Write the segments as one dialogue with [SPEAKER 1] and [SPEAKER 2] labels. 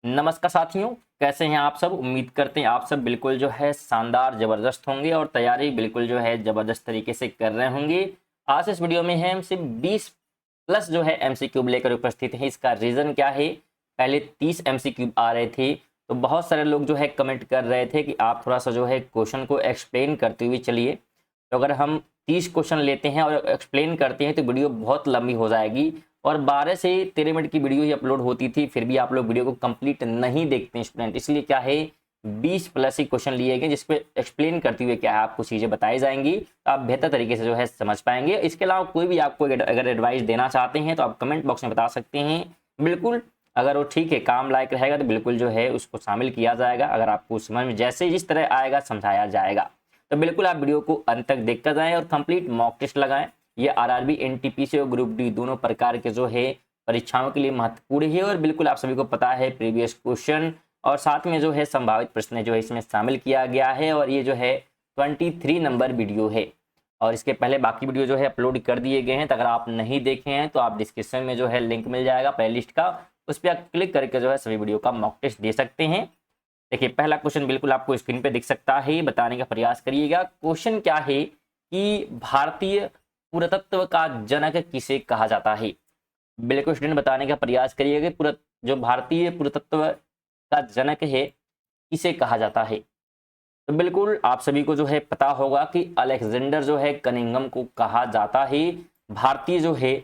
[SPEAKER 1] नमस्कार साथियों, कैसे हैं आप सब। उम्मीद करते हैं आप सब बिल्कुल जो है शानदार ज़बरदस्त होंगे और तैयारी बिल्कुल जो है ज़बरदस्त तरीके से कर रहे होंगे। आज इस वीडियो में हम सिर्फ 20 प्लस जो है एमसीक्यूब लेकर उपस्थित हैं। इसका रीज़न क्या है, पहले 30 एमसीक्यूब आ रहे थे तो बहुत सारे लोग जो है कमेंट कर रहे थे कि आप थोड़ा सा जो है क्वेश्चन को एक्सप्लेन करते हुए चलिए। तो अगर हम 30 क्वेश्चन लेते हैं और एक्सप्लेन करते हैं तो वीडियो बहुत लंबी हो जाएगी और 12 से 13 मिनट की वीडियो ही अपलोड होती थी, फिर भी आप लोग वीडियो को कंप्लीट नहीं देखते हैं स्टूडेंट। इसलिए क्या है 20 प्लस ही क्वेश्चन लिए गए जिसपे एक्सप्लेन करते हुए क्या है आपको चीज़ें बताई जाएंगी, तो आप बेहतर तरीके से जो है समझ पाएंगे। इसके अलावा कोई भी आपको अगर एडवाइस देना चाहते हैं तो आप कमेंट बॉक्स में बता सकते हैं। बिल्कुल अगर वो ठीक है, काम लायक रहेगा तो बिल्कुल जो है उसको शामिल किया जाएगा। अगर आपको समझ में जैसे जिस तरह आएगा समझाया जाएगा, तो बिल्कुल आप वीडियो को अंत तक देखकर जाएं और कंप्लीट मॉक टेस्ट लगाएं। ये आरआरबी एनटीपीसी और ग्रुप डी दोनों प्रकार के जो है परीक्षाओं के लिए महत्वपूर्ण है और बिल्कुल आप सभी को पता है प्रीवियस क्वेश्चन और साथ में जो है संभावित प्रश्न जो है इसमें शामिल किया गया है। और ये जो है 23 नंबर वीडियो है और इसके पहले बाकी वीडियो जो है अपलोड कर दिए गए हैं। तो अगर आप नहीं देखे हैं तो आप डिस्क्रिप्शन में जो है लिंक मिल जाएगा प्ले लिस्ट का, उस पर आप क्लिक करके जो है सभी वीडियो का मॉक टेस्ट दे सकते हैं। देखिए पहला क्वेश्चन बिल्कुल आपको स्क्रीन पे दिख सकता है, बताने का प्रयास करिएगा। क्वेश्चन क्या है कि भारतीय पुरातत्व का जनक किसे कहा जाता है। बिल्कुल स्टूडेंट बताने का प्रयास करिएगा पूरा जो भारतीय पुरातत्व का जनक है किसे कहा जाता है। तो बिल्कुल आप सभी को जो है पता होगा कि अलेक्जेंडर जो है कनिंघम को कहा जाता है भारतीय जो है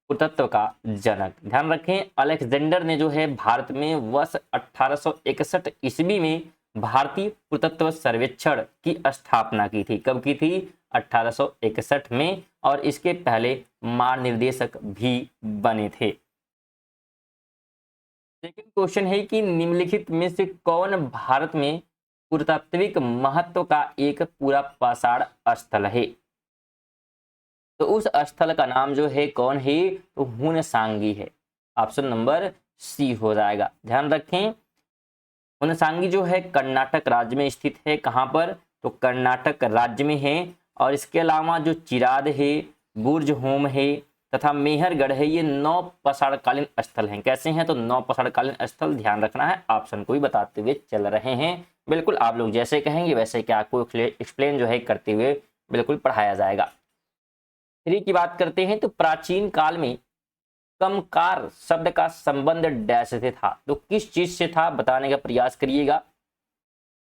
[SPEAKER 1] पुरातत्व का जनक। ध्यान रखें अलेक्जेंडर ने जो है भारत में वर्ष 1861 ईस्वी में भारतीय पुरातत्व सर्वेक्षण की स्थापना की थी। कब की थी? 1861 में। और इसके पहले महानिर्देशक भी बने थे। सेकंड क्वेश्चन है कि निम्नलिखित में से कौन भारत में पुरातात्विक महत्व का एक पूरा पाषाण स्थल है। तो उस स्थल का नाम जो है कौन है, तो हुनसांगी है। ऑप्शन नंबर सी हो जाएगा। ध्यान रखें हुनसांगी जो है कर्नाटक राज्य में स्थित है। कहां पर? तो कर्नाटक राज्य में है। और इसके अलावा जो चिराद है, बुर्ज होम है तथा मेहरगढ़ है, ये 9 पाषाणकालीन स्थल हैं। कैसे हैं? तो 9 पाषाणकालीन स्थल। ध्यान रखना है, ऑप्शन को ही बताते हुए चल रहे हैं। बिल्कुल आप लोग जैसे कहेंगे वैसे क्या आपको एक्सप्लेन जो है करते हुए बिल्कुल पढ़ाया जाएगा। 3 की बात करते हैं तो प्राचीन काल में कमकार शब्द का संबंध डैश से था। तो किस चीज से था बताने का प्रयास करिएगा।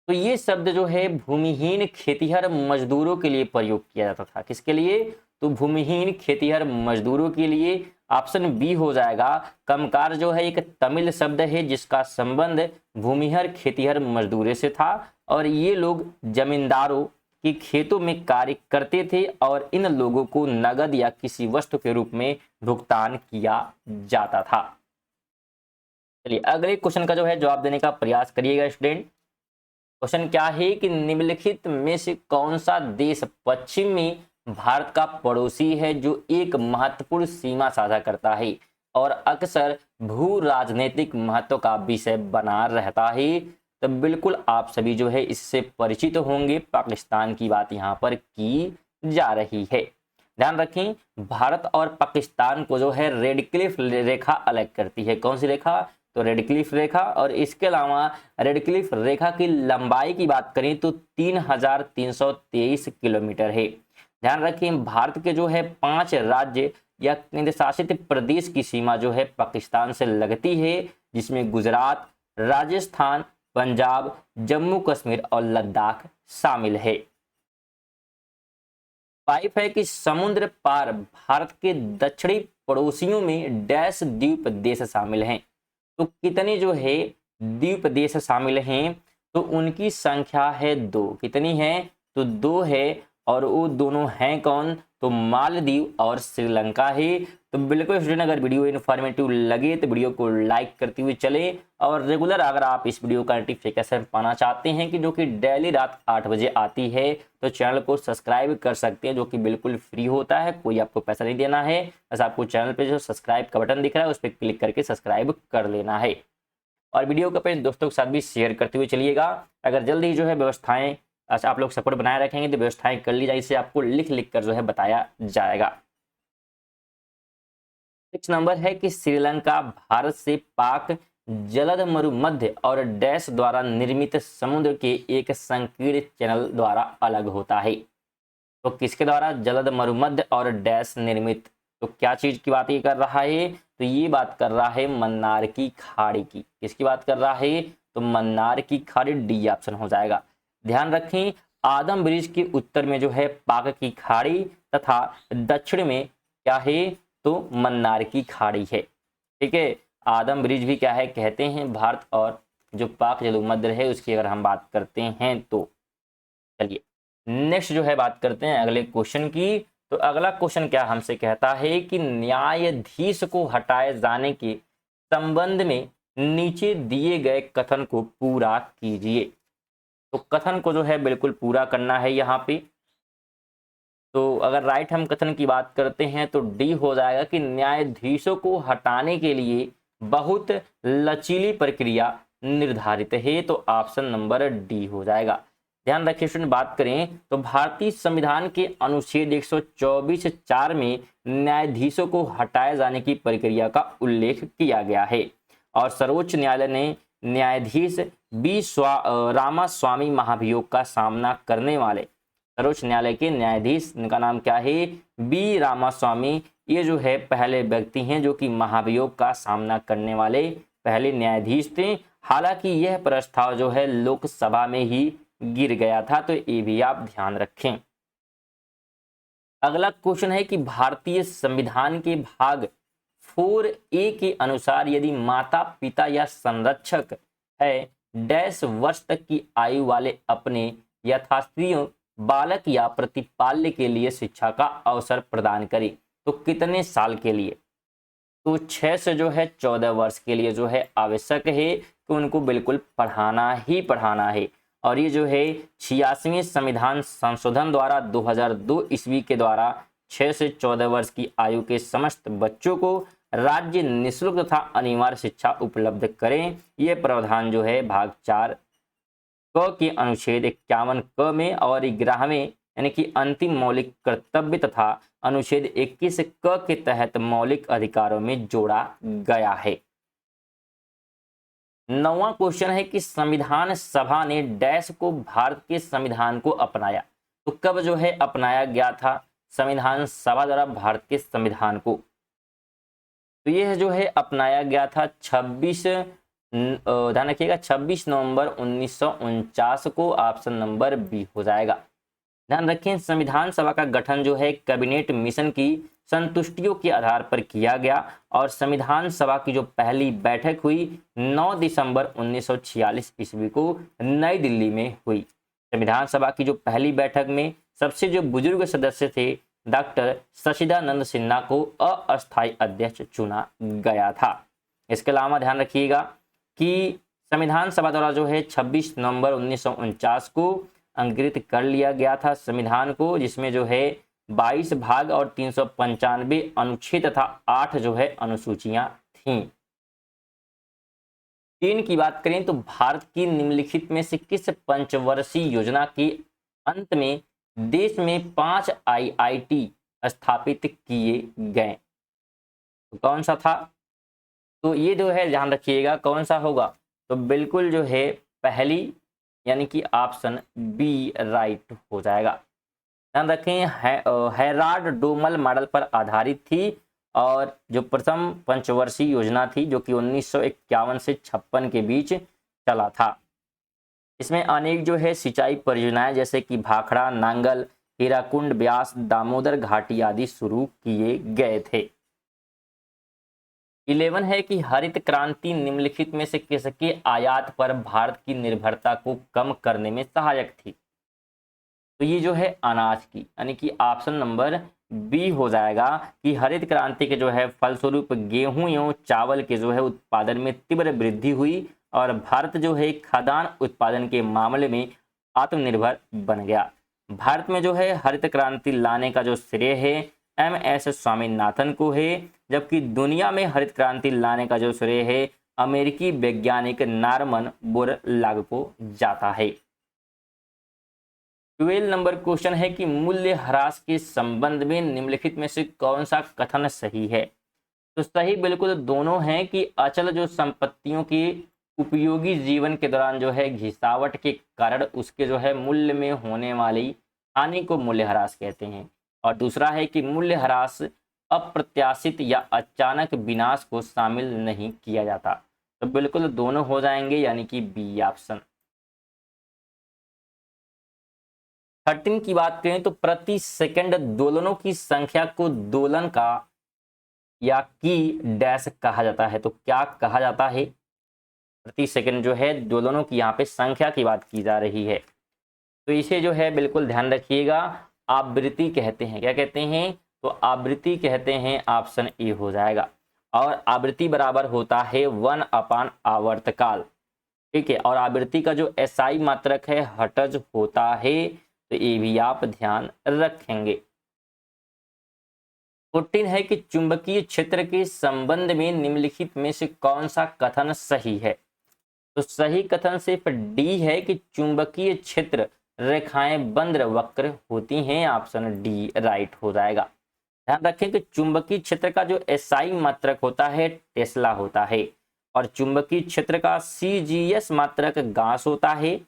[SPEAKER 1] तो ये शब्द जो है भूमिहीन खेतीहर मजदूरों के लिए प्रयोग किया जाता था। किसके लिए? तो भूमिहीन खेतीहर मजदूरों के लिए। ऑप्शन बी हो जाएगा। कमकार जो है एक तमिल शब्द है जिसका संबंध भूमिहर खेतीहर मजदूरों से था और ये लोग जमींदारों कि खेतों में कार्य करते थे और इन लोगों को नगद या किसी वस्तु के रूप में भुगतान किया जाता था। चलिए अगले क्वेश्चन का जो है जवाब देने का प्रयास करिएगा स्टूडेंट। क्वेश्चन क्या है कि निम्नलिखित में से कौन सा देश पश्चिम में भारत का पड़ोसी है जो एक महत्वपूर्ण सीमा साझा करता है और अक्सर भू राजनीतिक महत्व का विषय बना रहता है। तो बिल्कुल आप सभी जो है इससे परिचित होंगे। पाकिस्तान की बात यहाँ पर की जा रही है। ध्यान रखें भारत और पाकिस्तान को जो है रेड क्लिफ रेखा अलग करती है। कौन सी रेखा? तो रेड क्लिफ रेखा। और इसके अलावा रेड क्लिफ रेखा की लंबाई की बात करें तो 3323 किलोमीटर है। ध्यान रखें भारत के जो है 5 राज्य या केंद्र शासित प्रदेश की सीमा जो है पाकिस्तान से लगती है, जिसमें गुजरात, राजस्थान, पंजाब, जम्मू कश्मीर और लद्दाख शामिल है। 5 है कि समुद्र पार भारत के दक्षिणी पड़ोसियों में डैश द्वीप देश शामिल हैं। तो कितने जो है द्वीप देश शामिल हैं? तो उनकी संख्या है 2। कितनी है? तो 2 है। और वो दोनों हैं कौन? तो मालदीव और श्रीलंका है। तो बिल्कुल स्टूडेंट अगर वीडियो इन्फॉर्मेटिव लगे तो वीडियो को लाइक करते हुए चले और रेगुलर अगर आप इस वीडियो का नोटिफिकेशन पाना चाहते हैं कि जो कि डेली रात 8 बजे आती है, तो चैनल को सब्सक्राइब कर सकते हैं, जो कि बिल्कुल फ्री होता है। कोई आपको पैसा नहीं देना है, बस आपको चैनल पे जो सब्सक्राइब का बटन दिख रहा है उस पर क्लिक करके सब्सक्राइब कर लेना है। और वीडियो को अपने दोस्तों के साथ भी शेयर करते हुए चलिएगा। अगर जल्द ही जो है व्यवस्थाएं आप लोग सपोर्ट बनाए रखेंगे तो व्यवस्थाएं कर ली जाए, इसे आपको लिख लिख कर जो है बताया जाएगा। 6 नंबर है कि श्रीलंका भारत से पाक जलद मरुमध्य और डैश द्वारा निर्मित समुद्र के एक संकीर्ण चैनल द्वारा अलग होता है। तो किसके द्वारा? जलद मरुमध्य और डैश निर्मित। तो क्या चीज की बात ये कर रहा है? तो ये बात कर रहा है मन्नार की खाड़ी की। किसकी बात कर रहा है? तो मन्नार की खाड़ी, डी ऑप्शन हो जाएगा। ध्यान रखें, आदम ब्रिज के उत्तर में जो है पाक की खाड़ी तथा दक्षिण में क्या है? तो मन्नार की खाड़ी है। ठीक है, आदम ब्रिज भी क्या है कहते हैं भारत, और जो पाक जलभूमध्य है उसकी अगर हम बात करते हैं तो। चलिए नेक्स्ट जो है बात करते हैं अगले क्वेश्चन की। तो अगला क्वेश्चन क्या हमसे कहता है कि न्यायाधीश को हटाए जाने के संबंध में नीचे दिए गए कथन को पूरा कीजिए। तो कथन को जो है बिल्कुल पूरा करना है यहाँ पे। तो अगर राइट हम कथन की बात करते हैं तो डी हो जाएगा कि न्यायाधीशों को हटाने के लिए बहुत लचीली प्रक्रिया निर्धारित है। तो ऑप्शन नंबर डी हो जाएगा। ध्यान रखिए स्टूडेंट, बात करें तो भारतीय संविधान के अनुच्छेद 124(4) में न्यायाधीशों को हटाए जाने की प्रक्रिया का उल्लेख किया गया है। और सर्वोच्च न्यायालय ने न्यायाधीश रामास्वामी महाभियोग का सामना करने वाले सर्वोच्च न्यायालय के न्यायाधीश, इनका नाम क्या है? बी रामास्वामी। ये जो है पहले व्यक्ति हैं जो कि महाभियोग का सामना करने वाले पहले न्यायाधीश थे। हालांकि यह प्रस्ताव जो है लोकसभा में ही गिर गया था, तो ये भी आप ध्यान रखें। अगला क्वेश्चन है कि भारतीय संविधान के भाग 4A के अनुसार यदि माता पिता या संरक्षक है डैश वर्ष तक की आयु वाले अपने यथास्थिति बालक या प्रतिपाल्य के लिए शिक्षा का अवसर प्रदान करे, तो कितने साल के लिए? तो 6 से जो है 14 वर्ष के लिए जो है आवश्यक है कि उनको बिल्कुल पढ़ाना ही पढ़ाना है। और ये जो है 86वें संविधान संशोधन द्वारा 2002 ईस्वी के द्वारा 6 से 14 वर्ष की आयु के समस्त बच्चों को राज्य निःशुल्क तथा अनिवार्य शिक्षा उपलब्ध करें। ये प्रावधान जो है भाग 4 क के अनुच्छेद 51 क में और 11वें यानी कि अंतिम मौलिक कर्तव्य तथा अनुच्छेद 21 क के तहत मौलिक अधिकारों में जोड़ा गया है। 9वां क्वेश्चन है कि संविधान सभा ने डैश को भारत के संविधान को अपनाया। तो कब जो है अपनाया गया था संविधान सभा द्वारा भारत के संविधान को? तो यह जो है अपनाया गया था 26 ध्यान रखिएगा 26 नवंबर 1949 को। ऑप्शन नंबर बी हो जाएगा। ध्यान रखें, संविधान सभा का गठन जो है कैबिनेट मिशन की संतुष्टियों के आधार पर किया गया और संविधान सभा की जो पहली बैठक हुई 9 दिसंबर 1946 ईस्वी को नई दिल्ली में हुई। संविधान सभा की जो पहली बैठक में सबसे जो बुजुर्ग सदस्य थे डॉक्टर सचिदानंद सिन्हा को अस्थायी अध्यक्ष चुना गया था। इसके अलावा ध्यान रखिएगा कि संविधान सभा द्वारा जो है 26 नवंबर 1949 को अंकित कर लिया गया था संविधान को, जिसमें जो है 22 भाग और 395 अनुच्छेद तथा 8 जो है अनुसूचियां थीं। 3 की बात करें तो भारत की निम्नलिखित में से किस पंचवर्षीय योजना के अंत में देश में 5 IIT स्थापित किए गए? तो कौन सा था? तो ये जो है ध्यान रखिएगा कौन सा होगा? तो बिल्कुल जो है पहली यानी कि ऑप्शन बी राइट हो जाएगा। ध्यान रखें हैराल्ड डोमल मॉडल पर आधारित थी और जो प्रथम पंचवर्षीय योजना थी जो कि 1951 से 56 के बीच चला था। इसमें अनेक जो है सिंचाई परियोजनाएं जैसे कि भाखड़ा, नांगल, हीराकुंड, ब्यास, दामोदर घाटी आदि शुरू किए गए थे। 11 है कि हरित क्रांति निम्नलिखित में से किसके आयात पर भारत की निर्भरता को कम करने में सहायक थी? तो ये जो है अनाज की यानी कि ऑप्शन नंबर बी हो जाएगा कि हरित क्रांति के जो है फलस्वरूप गेहूं एवं चावल के जो है उत्पादन में तीव्र वृद्धि हुई और भारत जो है खाद्यान्न उत्पादन के मामले में आत्मनिर्भर बन गया। भारत में जो है हरित क्रांति लाने का जो श्रेय है MS स्वामीनाथन को है, जबकि दुनिया में हरित क्रांति लाने का जो श्रेय है अमेरिकी वैज्ञानिक नॉर्मन बोरलॉग को जाता है। 12 नंबर क्वेश्चन है कि मूल्य ह्रास के संबंध में निम्नलिखित में से कौन सा कथन सही है? तो सही बिल्कुल दोनों हैं कि अचल जो संपत्तियों की उपयोगी जीवन के दौरान जो है घिसावट के कारण उसके जो है मूल्य में होने वाली हानि को मूल्यह्रास कहते हैं। और दूसरा है कि मूल्यह्रास अप्रत्याशित या अचानक विनाश को शामिल नहीं किया जाता। तो बिल्कुल दोनों हो जाएंगे, यानी कि बी ऑप्शन। 13 की बात करें तो प्रति सेकंड दोलनों की संख्या को दोलन का या की डैश कहा जाता है। तो क्या कहा जाता है? प्रति सेकंड जो है दोलनों की यहाँ पे संख्या की बात की जा रही है। तो इसे जो है बिल्कुल ध्यान रखिएगा, आवृत्ति कहते हैं। क्या कहते हैं? तो आवृत्ति कहते हैं, ऑप्शन ए हो जाएगा। और आवृत्ति बराबर होता है 1 अपान आवर्तकाल। ठीक है, और आवृत्ति का जो एसआई मात्रक है हर्ट्ज होता है। तो ये भी आप ध्यान रखेंगे। 14 है कि चुंबकीय क्षेत्र के संबंध में निम्नलिखित में से कौन सा कथन सही है? तो सही कथन सिर्फ डी है कि चुंबकीय क्षेत्र रेखाएं बंद वक्र होती हैं। ऑप्शन डी राइट हो जाएगा। ध्यान रखें कि चुंबकीय क्षेत्र का जो एसआई मात्रक होता है टेस्ला होता है, और चुंबकीय क्षेत्र का सीजीएस मात्रक गॉस होता है,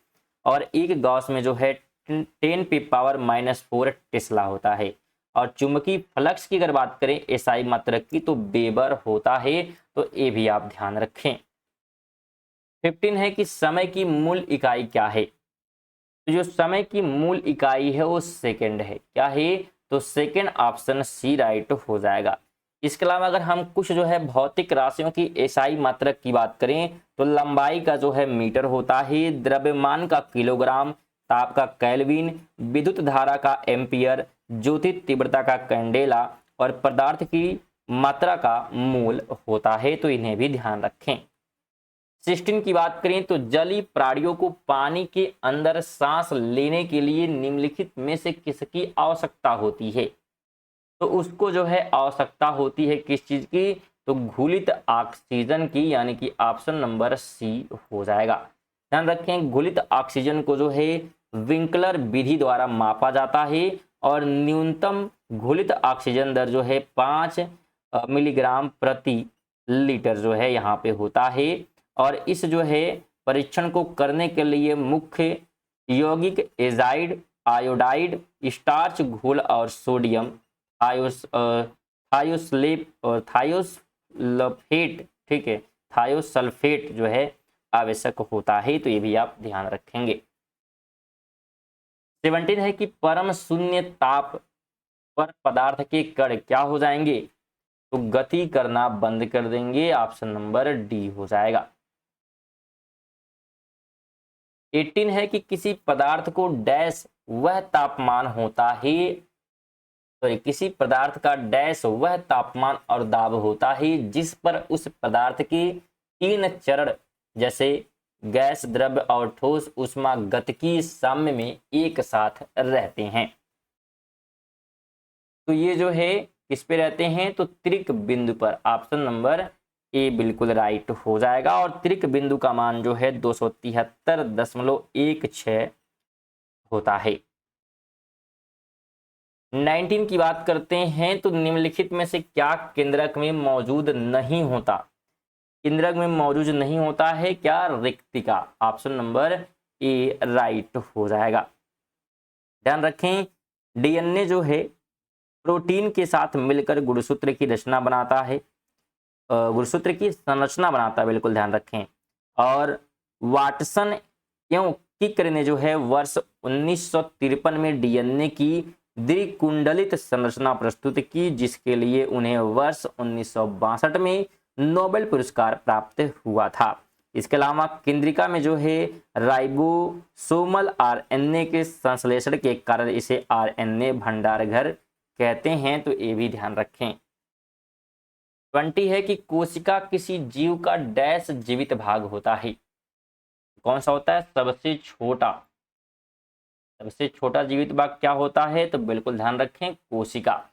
[SPEAKER 1] और एक गॉस में जो है 10⁻⁻⁴ टेस्ला होता है। और चुंबकीय फ्लक्स की अगर बात करें एसआई मात्रक की तो वेबर होता है। तो ये भी आप ध्यान रखें। 15 है कि समय की मूल इकाई क्या है? तो जो समय की मूल इकाई है वो सेकंड है। क्या है? तो सेकंड, ऑप्शन सी राइट हो जाएगा। इसके अलावा अगर हम कुछ जो है भौतिक राशियों की एसआई मात्रक की बात करें तो लंबाई का जो है मीटर होता है, द्रव्यमान का किलोग्राम, ताप का केल्विन, विद्युत धारा का एम्पियर, ज्योति तीव्रता का कैंडेला, और पदार्थ की मात्रा का मोल होता है। तो इन्हें भी ध्यान रखें। 16 की बात करें तो जलीय प्राणियों को पानी के अंदर सांस लेने के लिए निम्नलिखित में से किसकी आवश्यकता होती है? तो उसको जो है आवश्यकता होती है किस चीज की? तो घुलित ऑक्सीजन की, यानी कि ऑप्शन नंबर सी हो जाएगा। ध्यान रखें, घुलित ऑक्सीजन को जो है विंकलर विधि द्वारा मापा जाता है, और न्यूनतम घुलित ऑक्सीजन दर जो है 5 मिलीग्राम प्रति लीटर जो है यहाँ पे होता है। और इस जो है परीक्षण को करने के लिए मुख्य यौगिक एजाइड, आयोडाइड, स्टार्च घोल और सोडियम थायोसल्फेट, ठीक है, थायोसल्फेट जो है आवश्यक होता है। तो ये भी आप ध्यान रखेंगे। 17 है कि परम शून्य ताप पर पदार्थ के कण क्या हो जाएंगे? तो गति करना बंद कर देंगे। ऑप्शन नंबर डी हो जाएगा। 18 है कि किसी पदार्थ को डैश वह तापमान होता है, तो किसी पदार्थ का डैश वह तापमान और दाब होता है जिस पर उस पदार्थ के 3 चरण जैसे गैस, द्रव्य और ठोस ऊष्मा गतिकी साम्य में एक साथ रहते हैं। तो ये जो है किस पे रहते हैं? तो त्रिक बिंदु पर। ऑप्शन नंबर ए बिल्कुल राइट हो जाएगा। और त्रिक बिंदु का मान जो है 273.16 होता है। 19 की बात करते हैं तो निम्नलिखित में से क्या केंद्रक में मौजूद नहीं होता? केंद्रक में मौजूद नहीं होता है क्या? रिक्तिका। ऑप्शन नंबर ए राइट हो जाएगा। ध्यान रखें, डीएनए जो है प्रोटीन के साथ मिलकर गुणसूत्र की रचना बनाता है, गुणसूत्र की संरचना बनाता है, बिल्कुल ध्यान रखें। और वाटसन एवं किकर ने जो है वर्ष 1953 में डीएनए की द्विकुंडलित संरचना प्रस्तुत की, जिसके लिए उन्हें वर्ष 1962 में नोबेल पुरस्कार प्राप्त हुआ था। इसके अलावा केंद्रिका में जो है राइबोसोमल आरएनए के संश्लेषण के कारण इसे आरएनए भंडारघर कहते हैं। तो ये भी ध्यान रखें। 20 है कि कोशिका किसी जीव का डैश जीवित भाग होता है। कौन सा होता है? सबसे छोटा। सबसे छोटा जीवित भाग क्या होता है? तो बिल्कुल ध्यान रखें, कोशिका।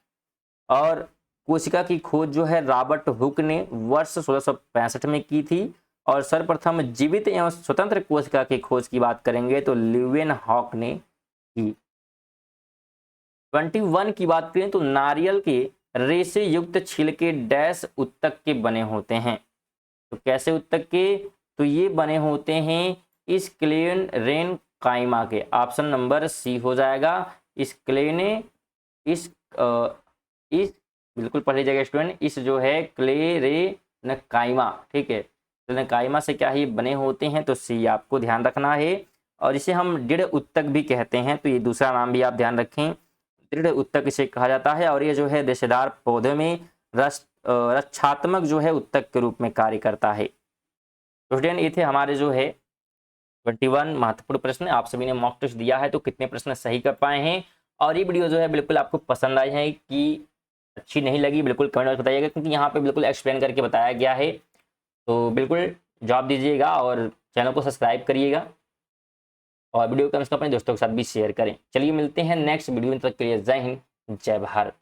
[SPEAKER 1] और कोशिका की खोज जो है रॉबर्ट हुक ने वर्ष 1665 में की थी। और सर्वप्रथम जीवित एवं स्वतंत्र कोशिका की खोज की बात करेंगे तो ल्यूवेनहॉक ने की। 21 की बात करें तो नारियल के रेशे युक्त छिलके डैश उत्तक के बने होते हैं। तो कैसे उत्तक के? तो ये बने होते हैं स्क्लेन रेन काइमा के। ऑप्शन नंबर सी हो जाएगा। स्क्लेने इस बिल्कुल पढ़ लीजिएगा स्टूडेंट, इस जो है क्लेरेनकाइमा, ठीक है, क्लेरेनकाइमा से क्या है ये बने होते हैं। तो सी आपको ध्यान रखना है। और इसे हम दृढ़ उत्तक भी कहते हैं, तो ये दूसरा नाम भी आप ध्यान रखें, दृढ़ उत्तक इसे कहा जाता है। और ये जो है रेशेदार पौधे में रक्षात्मक जो है उत्तक के रूप में कार्य करता है। तो स्टूडेंट ये थे हमारे जो है 21 महत्वपूर्ण प्रश्न। आप सभी ने मॉक टेस्ट दिया है, तो कितने प्रश्न सही कर पाए हैं और ये वीडियो जो है बिल्कुल आपको पसंद आई है कि अच्छी नहीं लगी, बिल्कुल कमेंट में बताइएगा, क्योंकि यहाँ पे बिल्कुल एक्सप्लेन करके बताया गया है। तो बिल्कुल जवाब दीजिएगा और चैनल को सब्सक्राइब करिएगा और वीडियो को कम से कम अपने दोस्तों के साथ भी शेयर करें। चलिए मिलते हैं नेक्स्ट वीडियो में, तब तक के लिए जय हिंद, जय भारत।